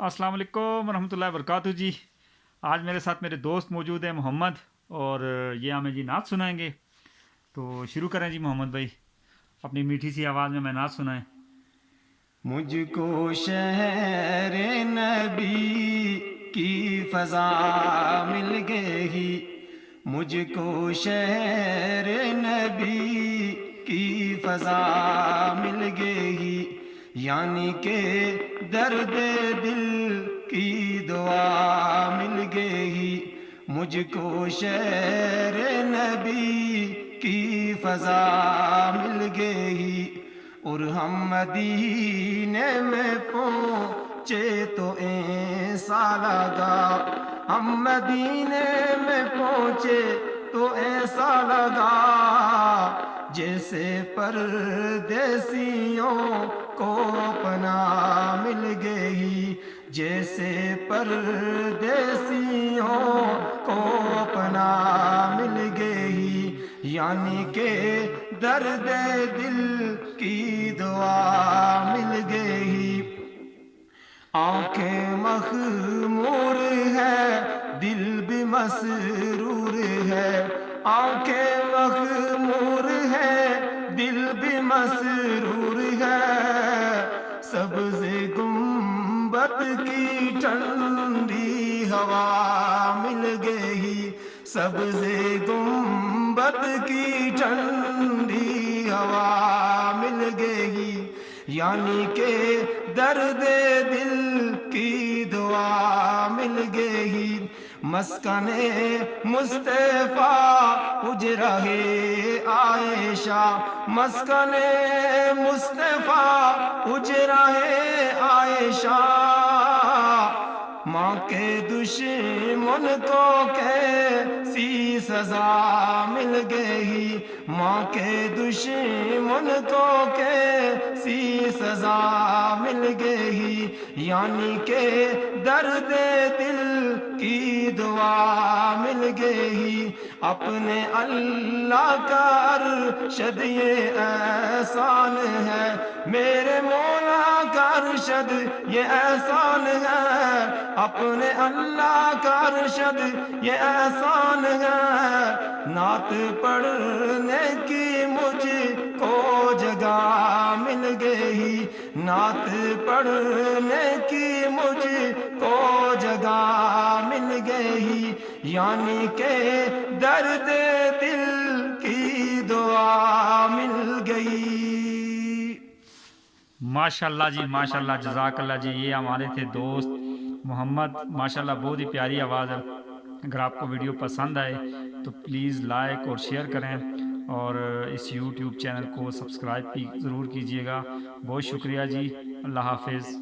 السلام علیکم ورحمۃ اللہ وبرکاتہ جی. آج میرے ساتھ میرے دوست موجود ہیں محمد، اور یہ ہمیں جی نعت سنائیں گے. تو شروع کریں جی محمد بھائی، اپنی میٹھی سی آواز میں نعت سنائیں. مجھ کو شہر نبی کی فضا مل گئی، مجھ کو شہر نبی کی فضا مل گئی، یعنی کہ درد دل کی دعا مل گئی. مجھ کو شہر نبی کی فضا مل گئی، اور ہم مدینے میں پہنچے تو ایسا لگا، ہم مدینے میں پہنچے تو ایسا لگا جیسے پردیسیوں کو پناہ مل گئی، جیسے پردیسیوں کو پناہ مل گئی، یعنی کہ درد دل کی دعا مل گئی. آنکھیں مخمور ہے، دل بھی مسرور ہے، آنکھیں مخمور ہے، دل بھی مسرور ہے. سبز گنبد کی ٹھنڈی ہوا مل گئی، سبز گنبد کی ٹھنڈی ہوا مل گئی، یعنی کہ درد دل کی دعا مل گئی. مسکن مصطفیٰ حجرہ عائشہ، مسکن مصطفیٰ حجرہ عائشہ، ماں کے دشمن کو کیسی سزا مل گئی، ماں کے دشمن کو کیسی سزا مل گئی، یعنی کہ درد دل کی دعا مل گئی. اپنے اللہ کا ارشد یہ احسان ہے، میرے مولا کا ارشد یہ احسان ہے، اپنے اللہ کا ارشد یہ احسان ہے. نعت پڑھنے کی مجھ کو جگہ مل گئی، نعت پڑھنے کی مجھ کو جگہ مل گئی، یعنی کہ درد دل کی دعا مل گئی. ماشاء اللہ جی، ماشاء اللہ، جزاک اللہ جی. یہ ہمارے تھے دوست محمد، ماشاء اللہ بہت ہی پیاری آواز ہے. اگر آپ کو ویڈیو پسند آئے تو پلیز لائک اور شیئر کریں، اور اس یوٹیوب چینل کو سبسکرائب بھی ضرور کیجیے گا. بہت شکریہ جی. اللہ حافظ.